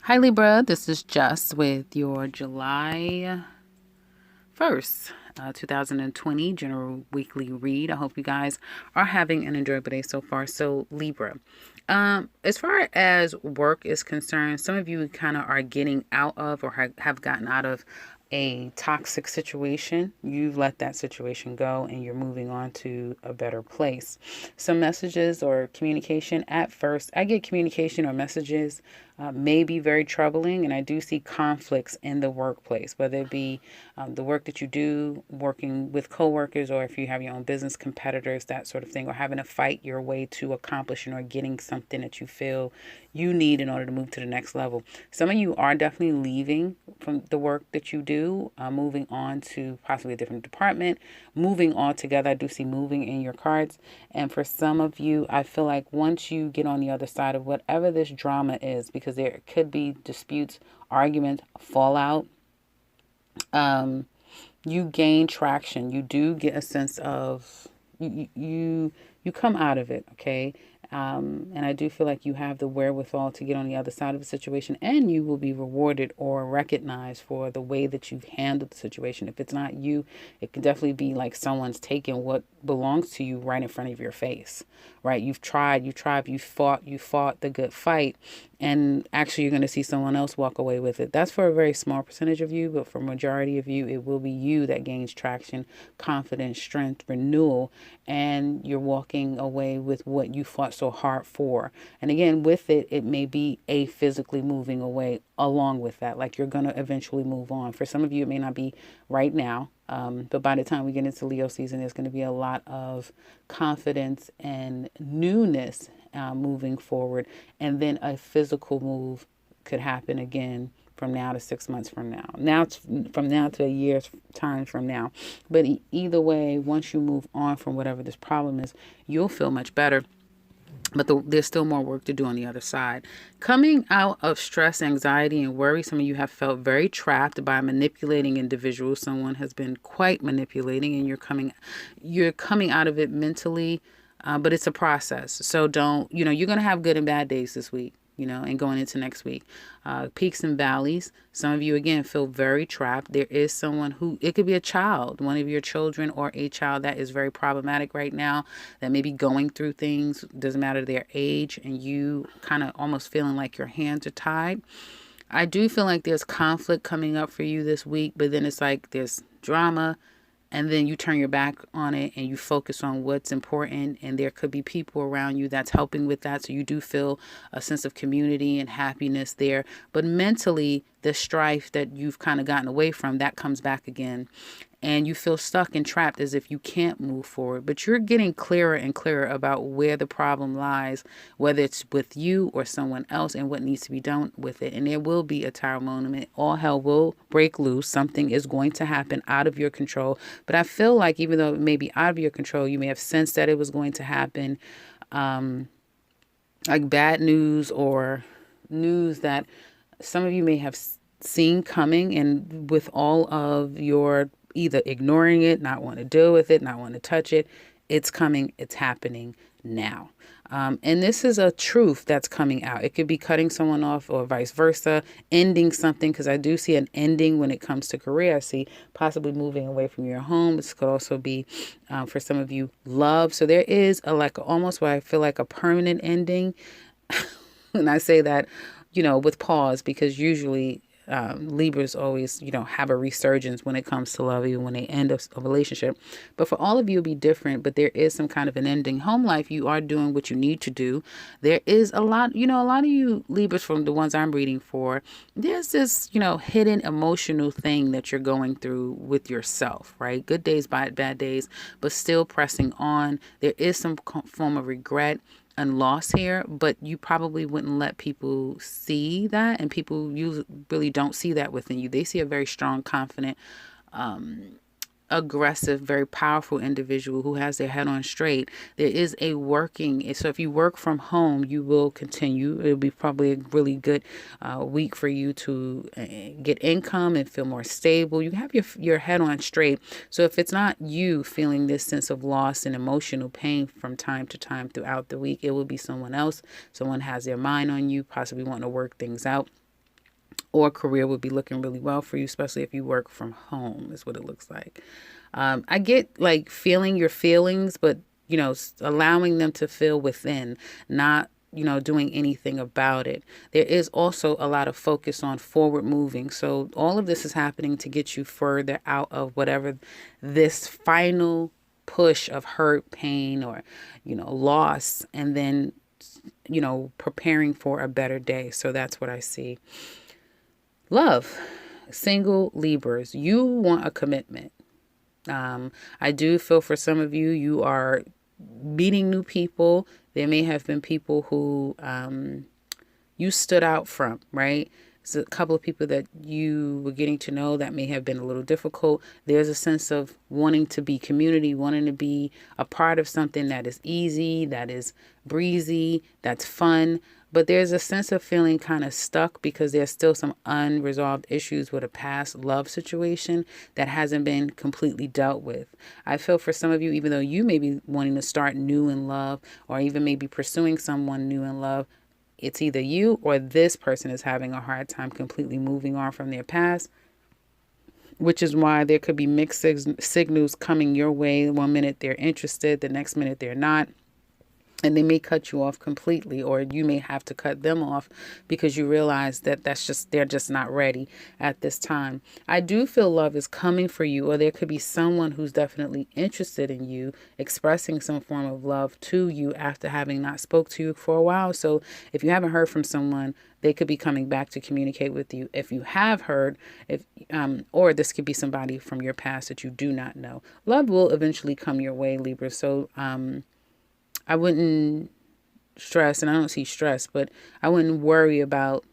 Hi Libra, this is Jess with your July 1st, 2020 general weekly read. I hope you guys are having an enjoyable day so far. So Libra, as far as work is concerned, some of you kind of are getting out of or have gotten out of a toxic situation. You've let that situation go and you're moving on to a better place. Some messages or communication at first, I get communication or messages may be very troubling, and I do see conflicts in the workplace, whether it be the work that you do, working with coworkers, or if you have your own business competitors, that sort of thing, or having to fight your way to accomplishing or getting something that you feel you need in order to move to the next level. Some of you are definitely leaving from the work that you do, moving on to possibly a different department, moving all together. I do see moving in your cards. And for some of you, I feel like once you get on the other side of whatever this drama is, because there could be disputes, arguments, fallout, um, you gain traction. You do get a sense of you come out of it, okay? And I do feel like you have the wherewithal to get on the other side of the situation, and you will be rewarded or recognized for the way that you've handled the situation. If it's not you, it can definitely be like someone's taken what belongs to you right in front of your face, right? You've tried, you fought the good fight, and actually you're going to see someone else walk away with it. That's for a very small percentage of you, but for a majority of you, it will be you that gains traction, confidence, strength, renewal, and you're walking away with what you fought so hard for. And again, with it, it may be a physically moving away along with that. Like you're going to eventually move on. For some of you, it may not be right now. But by the time we get into Leo season, there's going to be a lot of confidence and newness moving forward. And then a physical move could happen again from now to 6 months from now. From now to a year's time from now. But either way, once you move on from whatever this problem is, you'll feel much better. But there's still more work to do on the other side. Coming out of stress, anxiety, and worry, some of you have felt very trapped by manipulating individuals. Someone has been quite manipulating, and you're coming out of it mentally. But it's a process. So don't, you're going to have good and bad days this week, and going into next week. Peaks and valleys. Some of you, again, feel very trapped. There is someone it could be a child, one of your children or a child that is very problematic right now, that may be going through things, doesn't matter their age, and you kind of almost feeling like your hands are tied. I do feel like there's conflict coming up for you this week, but then it's like there's drama, and then you turn your back on it and you focus on what's important, and there could be people around you that's helping with that, so you do feel a sense of community and happiness there. But mentally, the strife that you've kind of gotten away from, that comes back again, and you feel stuck and trapped as if you can't move forward. But you're getting clearer and clearer about where the problem lies, whether it's with you or someone else, and what needs to be done with it. And there will be a tower moment. All hell will break loose. Something is going to happen out of your control. But I feel like even though it may be out of your control, you may have sensed that it was going to happen. Like bad news or news that some of you may have seen coming, and with all of your either ignoring it, not want to deal with it, not want to touch it, it's coming, it's happening now. And this is a truth that's coming out. It could be cutting someone off or vice versa, ending something, because I do see an ending when it comes to career. I see possibly moving away from your home. This could also be, for some of you, love. So there is almost what I feel like a permanent ending. And I say that, with pause, because usually Libras always, have a resurgence when it comes to love, even when they end a relationship. But for all of you, it'll be different. But there is some kind of an ending. Home life, you are doing what you need to do. There is a lot of you Libras, from the ones I'm reading for, there's this, hidden emotional thing that you're going through with yourself, right? Good days, bad days, but still pressing on. There is some form of regret and loss here, but you probably wouldn't let people see that, and people usually really don't see that within you. They see a very strong, confident, aggressive, very powerful individual who has their head on straight. There is a working, so if you work from home, you will continue. It'll be probably a really good week for you to get income and feel more stable. You have your head on straight. So if it's not you feeling this sense of loss and emotional pain from time to time throughout the week, it will be someone else. Someone has their mind on you, possibly wanting to work things out. or career would be looking really well for you, especially if you work from home, is what it looks like. I get like feeling your feelings, but, allowing them to feel within, not, doing anything about it. There is also a lot of focus on forward moving. So all of this is happening to get you further out of whatever this final push of hurt, pain, or, loss, and then, preparing for a better day. So that's what I see. Love, single Libras, you want a commitment. I do feel for some of you, you are meeting new people. There may have been people who you stood out from, right? There's a couple of people that you were getting to know that may have been a little difficult. There's a sense of wanting to be community, wanting to be a part of something that is easy, that is breezy, that's fun. But there's a sense of feeling kind of stuck because there's still some unresolved issues with a past love situation that hasn't been completely dealt with. I feel for some of you, even though you may be wanting to start new in love or even maybe pursuing someone new in love, it's either you or this person is having a hard time completely moving on from their past, which is why there could be mixed signals coming your way. One minute they're interested, the next minute they're not. And they may cut you off completely, or you may have to cut them off because you realize that they're just not ready at this time. I do feel love is coming for you, or there could be someone who's definitely interested in you, expressing some form of love to you after having not spoke to you for a while. So if you haven't heard from someone, they could be coming back to communicate with you. If you have heard, or this could be somebody from your past that you do not know. Love will eventually come your way, Libra. So, I wouldn't stress, and I don't see stress, but I wouldn't worry about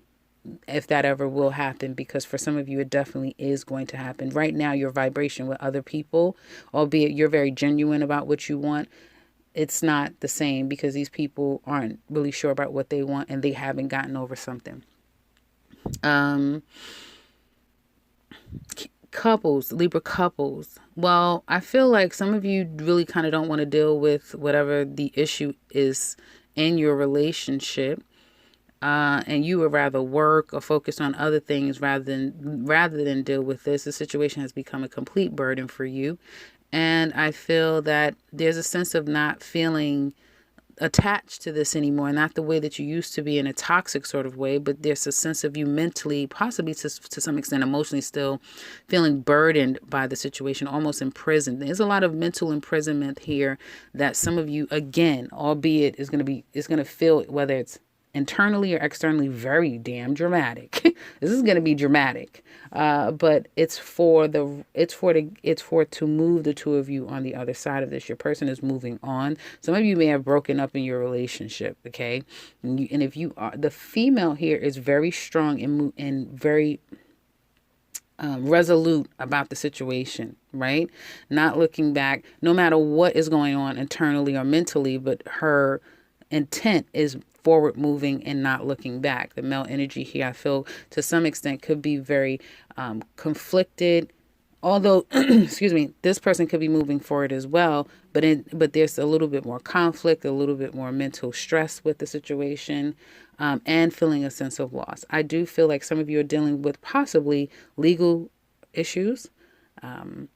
if that ever will happen, because for some of you, it definitely is going to happen. Right now, your vibration with other people, albeit you're very genuine about what you want, it's not the same because these people aren't really sure about what they want and they haven't gotten over something. Couples, Libra couples. Well, I feel like some of you really kind of don't want to deal with whatever the issue is in your relationship. And you would rather work or focus on other things rather than deal with this. The situation has become a complete burden for you. And I feel that there's a sense of not feeling attached to this anymore, not the way that you used to be in a toxic sort of way, but there's a sense of you mentally, possibly to some extent emotionally, still feeling burdened by the situation, almost imprisoned. There's a lot of mental imprisonment here that some of you, again, albeit is going to feel, whether it's internally or externally, very damn dramatic. This is going to be dramatic, but it's for to move the two of you on the other side of this. Your person is moving on. Some of you may have broken up in your relationship. Okay, and if you are, the female here is very strong and very resolute about the situation, right? Not looking back, no matter what is going on internally or mentally, but her intent is forward moving and not looking back. The male energy here, I feel to some extent, could be very conflicted. Although, excuse me, this person could be moving forward as well, but there's a little bit more conflict, a little bit more mental stress with the situation, and feeling a sense of loss. I do feel like some of you are dealing with possibly legal issues, and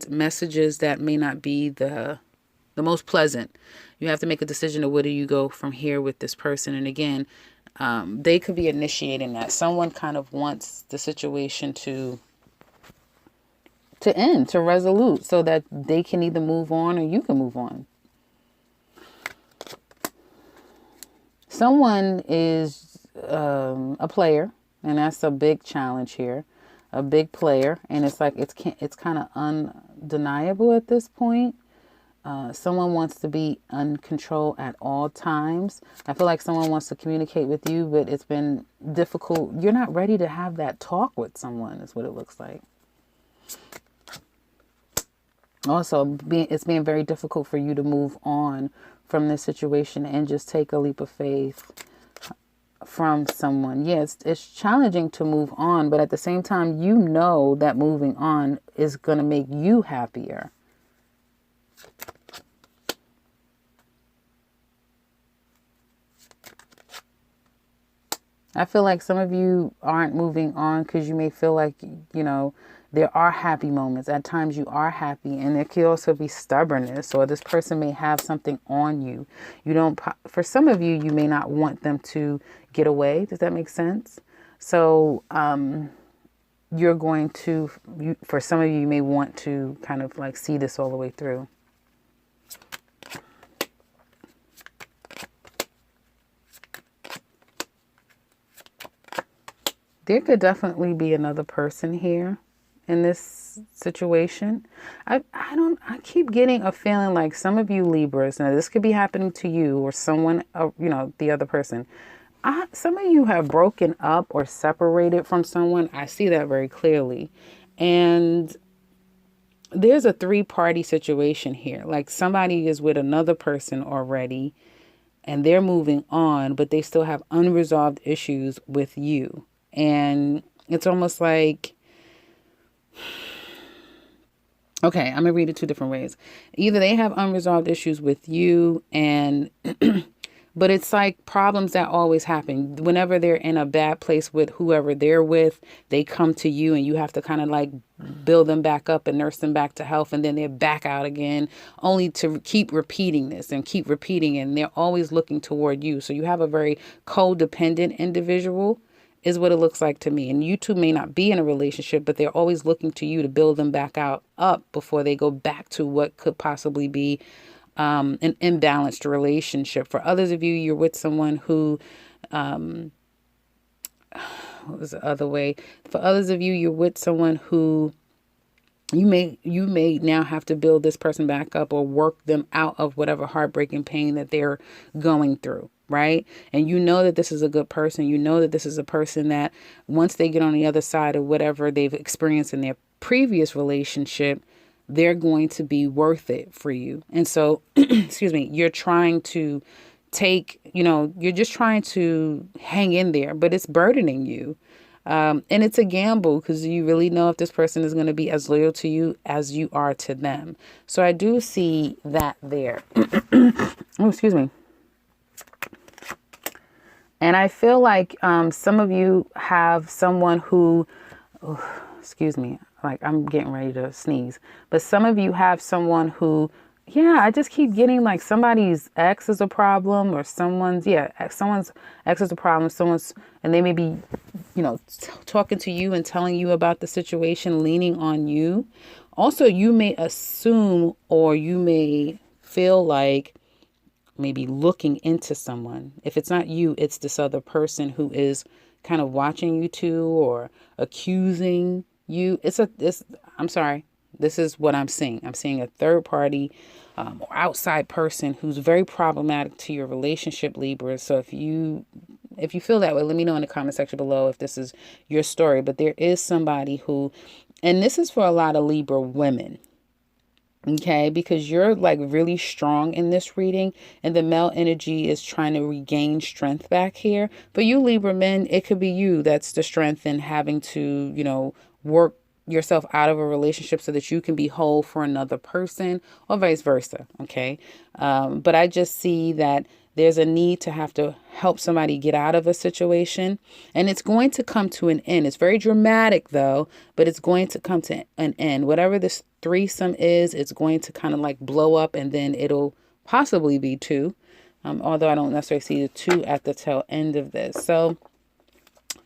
messages that may not be the most pleasant. You have to make a decision of where do you go from here with this person. And again, they could be initiating that. Someone kind of wants the situation to end, to resolute, so that they can either move on or you can move on. Someone is a player, and that's a big challenge here. A big player, and it's like it's kind of undeniable at this point. Someone wants to be in control at all times. I feel like someone wants to communicate with you, but it's been difficult. You're not ready to have that talk with someone, is what it looks like. Also, it's being very difficult for you to move on from this situation and just take a leap of faith from someone. Yes, it's challenging to move on, but at the same time, you know that moving on is going to make you happier. I feel like some of you aren't moving on because you may feel like, there are happy moments. At times you are happy, and there could also be stubbornness, or this person may have something on you. For some of you, you may not want them to get away. Does that make sense? So, you're going to, for some of you, you may want to kind of like see this all the way through. There could definitely be another person here in this situation. I keep getting a feeling like some of you Libras, now this could be happening to you or someone, the other person. Some of you have broken up or separated from someone. I see that very clearly. And there's a three-party situation here. Like somebody is with another person already and they're moving on, but they still have unresolved issues with you. And it's almost like, okay, I'm going to read it two different ways. Either they have unresolved issues with you, and but it's like problems that always happen. Whenever they're in a bad place with whoever they're with, they come to you and you have to kind of like build them back up and nurse them back to health. And then they're back out again, only to keep repeating this and keep repeating it. And they're always looking toward you. So you have a very codependent individual, is what it looks like to me. And you two may not be in a relationship, but they're always looking to you to build them back up before they go back to what could possibly be an imbalanced relationship. For others of you, you're with someone who, what was the other way? For others of you, you're with someone who you may now have to build this person back up or work them out of whatever heartbreaking pain that they're going through. Right? And you know that this is a good person. You know that this is a person that once they get on the other side of whatever they've experienced in their previous relationship, they're going to be worth it for you. And so, excuse me, you're trying to you're just trying to hang in there, but it's burdening you. And it's a gamble because you really know if this person is going to be as loyal to you as you are to them. So I do see that there. Oh, excuse me. And I feel like some of you have someone who, excuse me, like I'm getting ready to sneeze. But some of you have someone who, I just keep getting like somebody's ex is a problem, or someone's ex is a problem. And they may be, talking to you and telling you about the situation, leaning on you. Also, you may assume, or you may feel like, maybe looking into someone. If it's not you, it's this other person who is kind of watching you too, or accusing you. I'm sorry. This is what I'm seeing. I'm seeing a third party or outside person who's very problematic to your relationship, Libra. So if you feel that way, let me know in the comment section below if this is your story. But there is somebody who, and this is for a lot of Libra women. Okay, because you're like really strong in this reading, and the male energy is trying to regain strength back here. For you Libra men, it could be you that's the strength in having to, work yourself out of a relationship so that you can be whole for another person, or vice versa. Okay. But I just see that there's a need to have to help somebody get out of a situation, and it's going to come to an end. It's very dramatic though, but it's going to come to an end. Whatever this threesome is, it's going to kind of like blow up, and then it'll possibly be two. Although I don't necessarily see the two at the tail end of this. So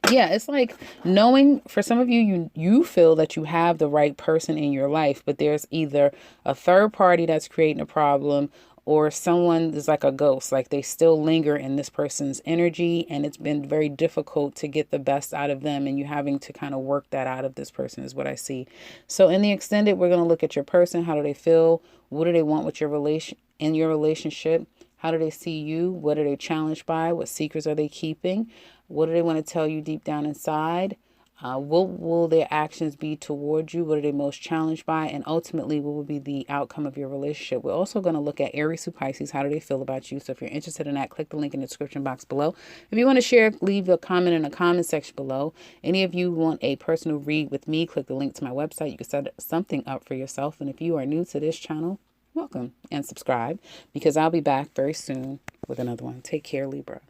yeah, it's like knowing, for some of you, you feel that you have the right person in your life, but there's either a third party that's creating a problem, or someone is like a ghost, like they still linger in this person's energy, and it's been very difficult to get the best out of them, and you having to kind of work that out of this person is what I see. So in the extended, we're going to look at your person. How do they feel? What do they want with your relationship? How do they see you? What are they challenged by? What secrets are they keeping? What do they want to tell you deep down inside? What will their actions be towards you? What are they most challenged by? And ultimately, what will be the outcome of your relationship? We're also going to look at Aries to Pisces. How do they feel about you? So if you're interested in that, click the link in the description box below. If you want to share, leave a comment in the comment section below. Any of you want a personal read with me, click the link to my website. You can set something up for yourself. And if you are new to this channel, welcome and subscribe, because I'll be back very soon with another one. Take care, Libra.